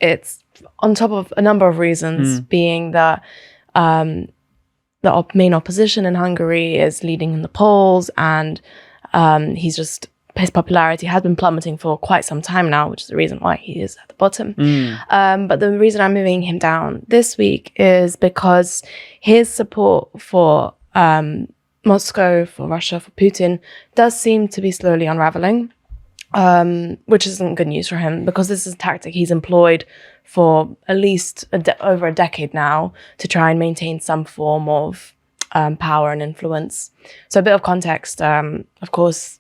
it's on top of a number of reasons, being that the main opposition in Hungary is leading in the polls, and his popularity has been plummeting for quite some time now, which is the reason why he is at the bottom. But the reason I'm moving him down this week is because his support for Moscow, for Russia, for Putin does seem to be slowly unraveling, which isn't good news for him, because this is a tactic he's employed for at least over a decade now to try and maintain some form of power and influence. So a bit of context, of course,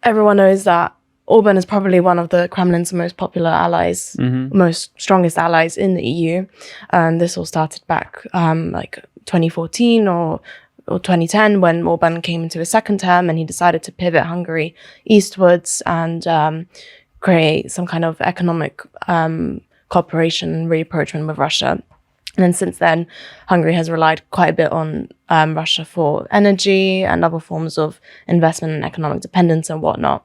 everyone knows that Orban is probably one of the Kremlin's most popular allies, most strongest allies in the EU. And this all started back like 2014 or 2010, when Orban came into his second term and he decided to pivot Hungary eastwards and create some kind of economic cooperation and reapproachment with Russia. And then since then, Hungary has relied quite a bit on Russia for energy and other forms of investment and economic dependence and whatnot.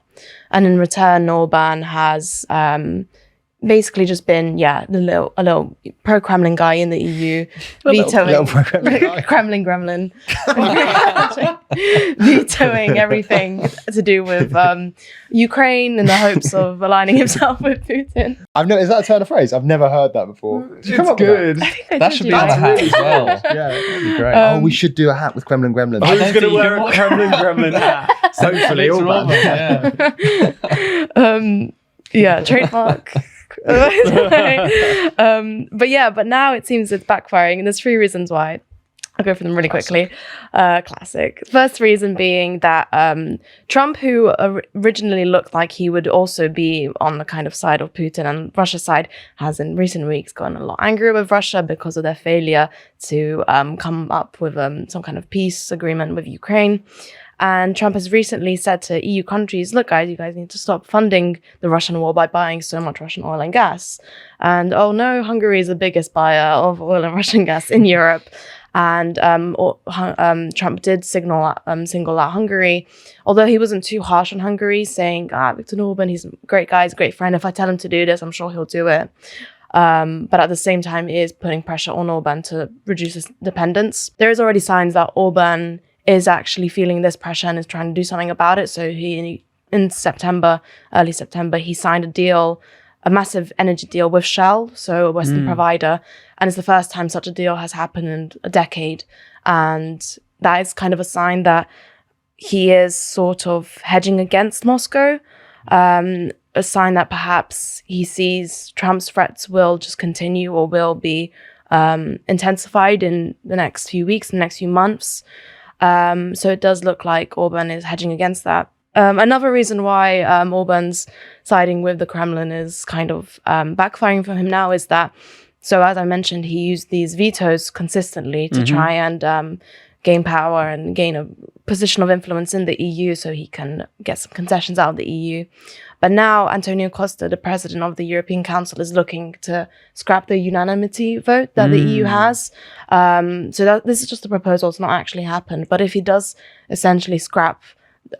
And in return, Orban has basically just been, a little pro-Kremlin guy in the EU, vetoing Kremlin, vetoing everything to do with Ukraine in the hopes of aligning himself with Putin. Is that a turn of phrase? I've never heard that before. It's good. That should be on the hat as well. Yeah, That'd be great. we should do a hat with Kremlin Gremlins. Who's going to wear a Kremlin hat? Hopefully, Orban. Trademark. But now it seems it's backfiring, and there's 3 reasons why. I'll go for them really quickly. Classic. First reason being that Trump, who originally looked like he would also be on the kind of side of Putin and Russia's side, has in recent weeks gotten a lot angry with Russia because of their failure to come up with some kind of peace agreement with Ukraine. And Trump has recently said to EU countries, look, guys, you guys need to stop funding the Russian war by buying so much Russian oil and gas. And, oh no, Hungary is the biggest buyer of oil and Russian gas in Europe. And Trump did single out Hungary, although he wasn't too harsh on Hungary, saying, Viktor Orban, he's a great guy, he's a great friend. If I tell him to do this, I'm sure he'll do it. But at the same time, he is putting pressure on Orban to reduce his dependence. There is already signs that Orban is actually feeling this pressure and is trying to do something about it. So he, in September, early September, he signed a massive energy deal with Shell, so a Western provider. And it's the first time such a deal has happened in a decade. And that is kind of a sign that he is sort of hedging against Moscow. A sign that perhaps he sees Trump's threats will just continue or will be intensified in the next few weeks, the next few months. So it does look like Orban is hedging against that. Another reason why Orban's siding with the Kremlin is kind of backfiring for him now is that, so as I mentioned, he used these vetoes consistently to try and gain power and gain a position of influence in the EU so he can get some concessions out of the EU. But now Antonio Costa, the president of the European Council, is looking to scrap the unanimity vote that the EU has. So this is just a proposal. It's not actually happened. But if he does essentially scrap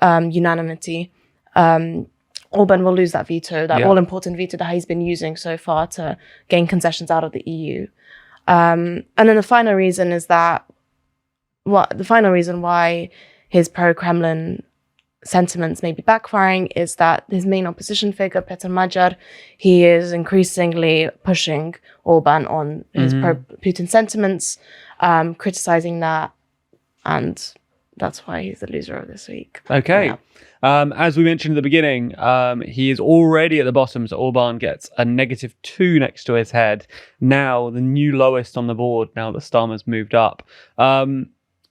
unanimity, Orban will lose that veto, that all-important veto that he's been using so far to gain concessions out of the EU. And then the final reason is that why his pro-Kremlin sentiments may be backfiring is that his main opposition figure, Peter Magyar, he is increasingly pushing Orban on his pro-Putin sentiments, criticizing that, and that's why he's the loser of this week. Okay. Yeah. As we mentioned at the beginning, he is already at the bottom, so Orban gets a -2 next to his head. Now, the new lowest on the board, now that Starmer's moved up.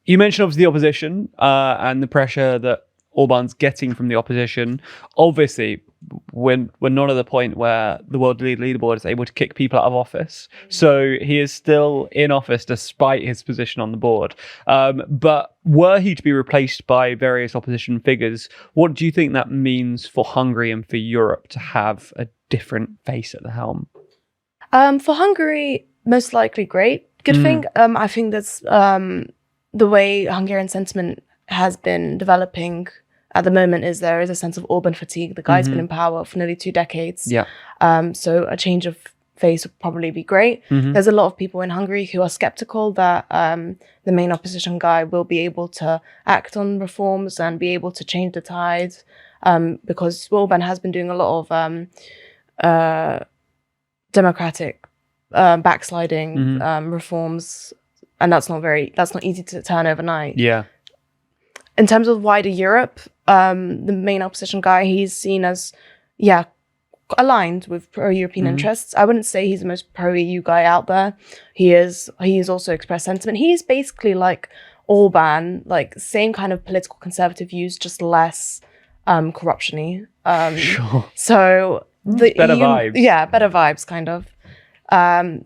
You mentioned, obviously, the opposition and the pressure that Orban's getting from the opposition. Obviously, we're not at the point where the World Leaderboard is able to kick people out of office. So he is still in office despite his position on the board. But were he to be replaced by various opposition figures, what do you think that means for Hungary and for Europe to have a different face at the helm? For Hungary, most likely great. Good thing. I think that's the way Hungarian sentiment has been developing at the moment is there is a sense of Orban fatigue. The guy's been in power for nearly 2 decades. Yeah. So a change of face would probably be great. There's a lot of people in Hungary who are skeptical that the main opposition guy will be able to act on reforms and be able to change the tide, because Orban has been doing a lot of democratic backsliding reforms, and that's not easy to turn overnight. Yeah. In terms of wider Europe, the main opposition guy, he's seen as, aligned with pro-European interests. I wouldn't say he's the most pro-EU guy out there. He has also expressed sentiment. He's basically like Orban, like same kind of political conservative views, just less corruption-y. Sure. So the Better EU, vibes. Yeah, better vibes, kind of.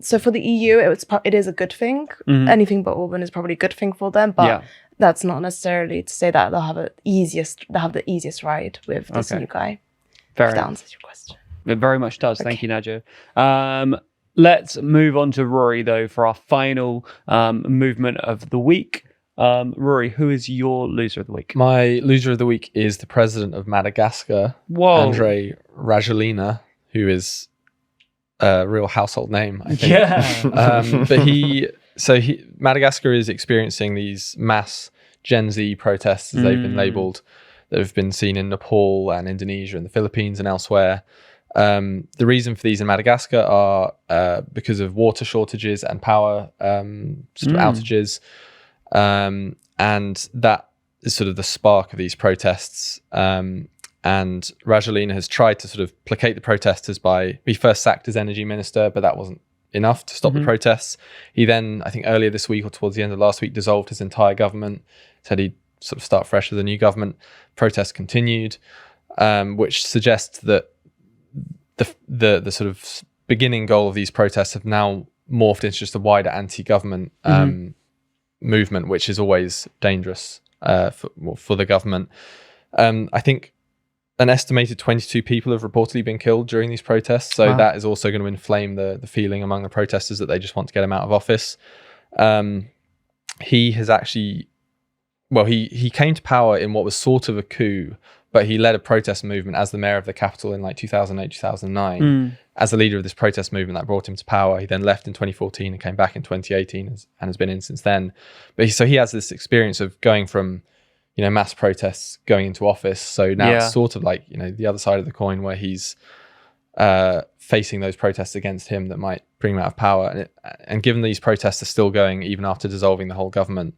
So for the EU, it is a good thing. Anything but Orban is probably a good thing for them, but that's not necessarily to say that they'll have the easiest ride with this new guy. Fair If that enough. answers your question. It very much does. Thank you, Najo. Let's move on to Rory, though, for our final movement of the week. Rory, who is your loser of the week? My loser of the week is the president of Madagascar, André Rajoelina, who is a real household name, I think. Yeah. But Madagascar is experiencing these mass Gen Z protests, as they've been labelled, that have been seen in Nepal and Indonesia and the Philippines and elsewhere. The reason for these in Madagascar are because of water shortages and power sort of outages. And that is sort of the spark of these protests. And Rajoelina has tried to sort of placate the protesters he first sacked his energy minister, but that wasn't enough to stop the protests. He then, I think earlier this week or towards the end of last week, dissolved his entire government, said he'd sort of start fresh with a new government. Protests continued, which suggests that the sort of beginning goal of these protests have now morphed into just a wider anti-government movement, which is always dangerous for the government. I think an estimated 22 people have reportedly been killed during these protests. So that is also going to inflame the feeling among the protesters that they just want to get him out of office. He has actually, he came to power in what was sort of a coup, but he led a protest movement as the mayor of the capital in like 2008, 2009. As the leader of this protest movement that brought him to power. He then left in 2014 and came back in 2018 and has been in since then. But he has this experience of going from, mass protests going into office. So now it's sort of like, the other side of the coin where he's facing those protests against him that might bring him out of power. And given these protests are still going even after dissolving the whole government,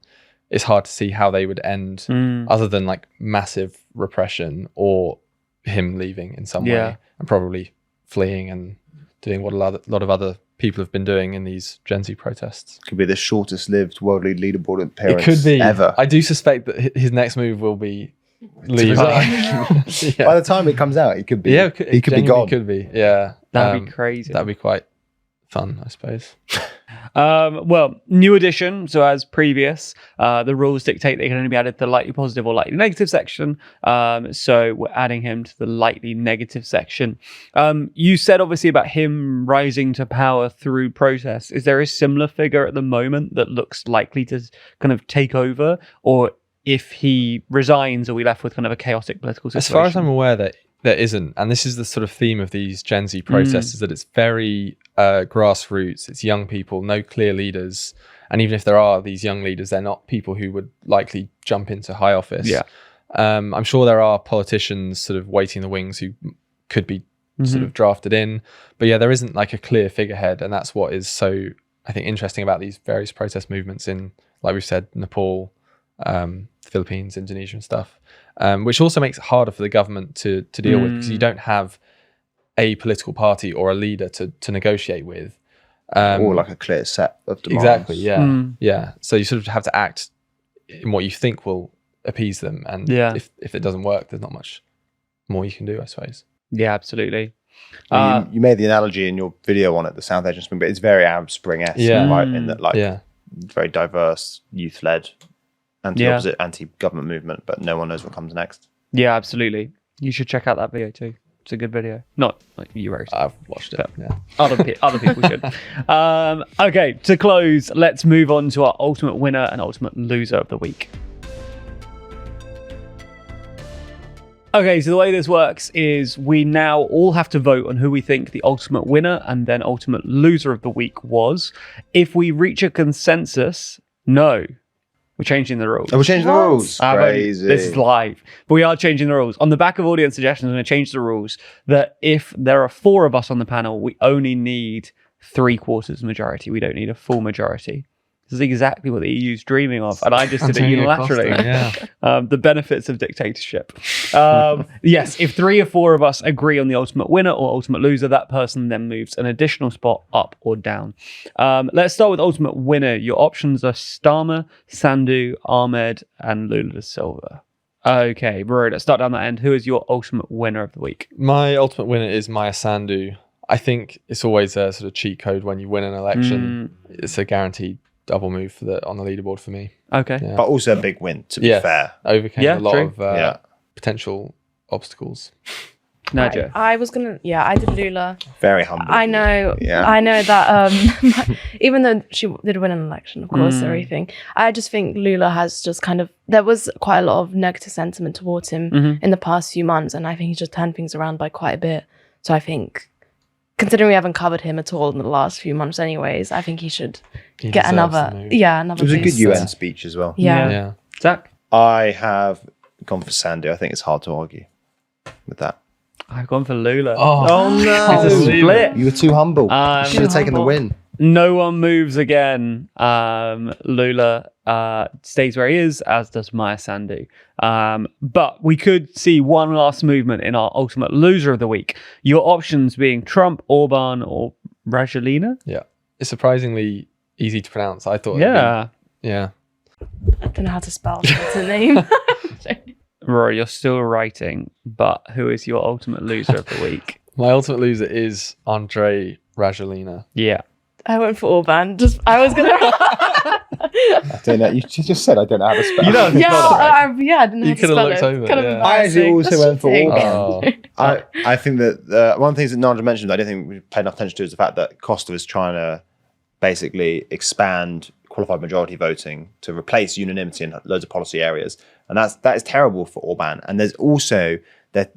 it's hard to see how they would end other than like massive repression or him leaving in some way and probably fleeing and doing what a lot of other people have been doing in these Gen Z protests. Could be the shortest lived World Leaderboard appearance It could be ever. I do suspect that his next move will be leave. By the time it comes out, he could be he could be gone. Could be, yeah. That'd be crazy. That'd be quite fun, I suppose. New edition. So as previous, the rules dictate they can only be added to the lightly positive or lightly negative section. So we're adding him to the lightly negative section. You said obviously about him rising to power through protests. Is there a similar figure at the moment that looks likely to kind of take over? Or if he resigns, are we left with kind of a chaotic political situation? As far as I'm aware, that there isn't. And this is the sort of theme of these Gen Z protests, is that it's very grassroots. It's young people, no clear leaders. And even if there are these young leaders, they're not people who would likely jump into high office. Yeah. I'm sure there are politicians sort of waiting in the wings who could be sort of drafted in. But yeah, there isn't like a clear figurehead. And that's what is so, I think, interesting about these various protest movements in, like we've said, Nepal, Philippines, Indonesia and stuff, which also makes it harder for the government to deal with, because you don't have a political party or a leader to negotiate with. Or like a clear set of demands. Exactly, yeah. Yeah. So you sort of have to act in what you think will appease them. And if it doesn't work, there's not much more you can do, I suppose. Yeah, absolutely. You made the analogy in your video on it, the South Asian Spring, but it's very Arab Spring-esque, Yeah. right? In that, like, Yeah. very diverse, youth-led, anti-government movement, but no one knows what comes next. Yeah, absolutely. You should check out that video too. It's a good video. Not like you roast. I've watched it. Yeah. Other people should. Okay, to close, let's move on to our ultimate winner and ultimate loser of the week. Okay, so the way this works is we now all have to vote on who we think the ultimate winner and then ultimate loser of the week was. If we reach a consensus, no. We're changing the rules. Oh, we're changing the rules. Crazy. This is live. But we are changing the rules. On the back of audience suggestions, I'm going to change the rules that if there are 4 of us on the panel, we only need 3/4 majority. We don't need a full majority. This is exactly what the EU's dreaming of. And I just did it Antonio unilaterally. Costa, yeah. The benefits of dictatorship. Yes, if 3 or 4 of us agree on the ultimate winner or ultimate loser, that person then moves an additional spot up or down. Let's start with ultimate winner. Your options are Starmer, Sandhu, Ahmed, and Lula da Silva. Okay, Rory, let's start down that end. Who is your ultimate winner of the week? My ultimate winner is Maya Sandu. I think it's always a sort of cheat code when you win an election. It's a guaranteed double move on the leaderboard for me. Okay. Yeah. But also a big win, to be fair. Overcame a lot true. of potential obstacles. Nadia. I was gonna, I did Lula. Very humble. I know, Yeah. I know that even though she did win an election, of course, everything, I just think Lula has just kind of, there was quite a lot of negative sentiment towards him in the past few months, and I think he's just turned things around by quite a bit. So I think, considering we haven't covered him at all in the last few months anyways, I think he should get another move. another It was a boost. good UN speech as well. Yeah. Zach? I have gone for Sandhu. I think it's hard to argue with that. I've gone for Lula. Oh, no. It's a split. You were too humble. Should have Too taken the humble. win. No one moves again. Lula stays where he is, as does Maya Sandhu. But we could see one last movement in our ultimate loser of the week. Your options being Trump, Orban, or Rajoelina. Yeah. It's surprisingly easy to pronounce. I thought. Yeah. Yeah. I don't know how to spell the name. Rory, you're still writing, but who is your ultimate loser of the week? My ultimate loser is Andrei Rajoelina. Yeah. I went for Orban. I was gonna. I don't know. You just said I don't know how to spell. You know, it. I didn't know how to You spell could've it. looked over it, Kind of yeah. I actually embarrassing. also That's went for cheating. Orban. Oh. I think that one of the things that Nigel mentioned, I don't think we paid enough attention to, is the fact that Costa was trying to basically expand qualified majority voting to replace unanimity in loads of policy areas, and that is terrible for Orban. And there's also they're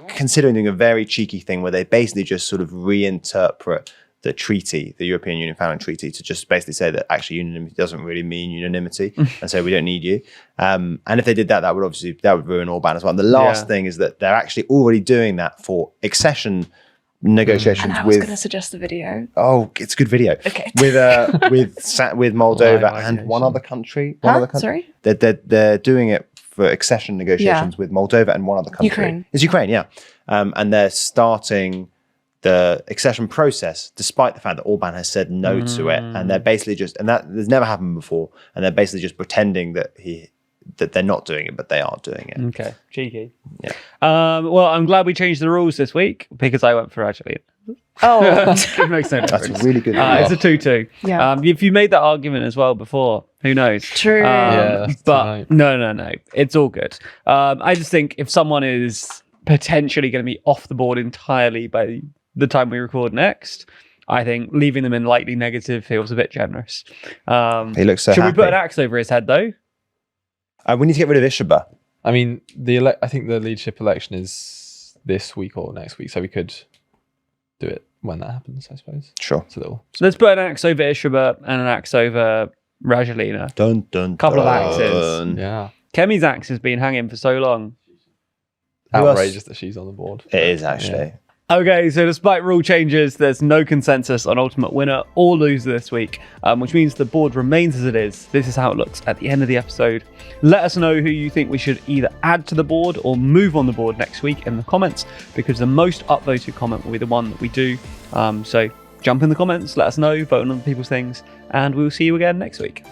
considering a very cheeky thing where they basically just sort of reinterpret the treaty, the European Union founding treaty, to just basically say that actually unanimity doesn't really mean unanimity, and so we don't need you. And if they did that, that would ruin Orban as well. And the last thing is that they're actually already doing that for accession negotiations And I was with. going to suggest a video. Oh, it's a good video. Okay. With Moldova Right, and one other country. Sorry? They're doing it for accession negotiations with Moldova and one other country. Ukraine. It's Ukraine, yeah. And they're starting the accession process, despite the fact that Orban has said no to it, and they're basically that has never happened before, and they're basically just pretending that they're not doing it, but they are doing it. Okay. Cheeky. Yeah. Well, I'm glad we changed the rules this week because I went for Rajoelina. Oh, It makes no difference. That's a really good. It's a 2-2. Yeah. If you made that argument as well before, who knows? true. Yeah. But Tonight. no, it's all good. I just think if someone is potentially going to be off the board entirely by the time we record next, I think leaving them in lightly negative feels a bit generous. He looks so Should happy. we put an axe over his head though? We need to get rid of Ishaba. I mean, I think the leadership election is this week or next week, so we could do it when that happens, I suppose. Sure. It's a little. So let's put an axe over Ishaba and an axe over Rajoelina. Dun dun. Couple of dun. axes. Yeah. Kemi's axe has been hanging for so long. Who else? Outrageous that she's on the board. It is actually. Yeah. Okay, so despite rule changes, there's no consensus on ultimate winner or loser this week, which means the board remains as it is. This is how it looks at the end of the episode. Let us know who you think we should either add to the board or move on the board next week in the comments, because the most upvoted comment will be the one that we do. So jump in the comments, let us know, vote on other people's things, and we'll see you again next week.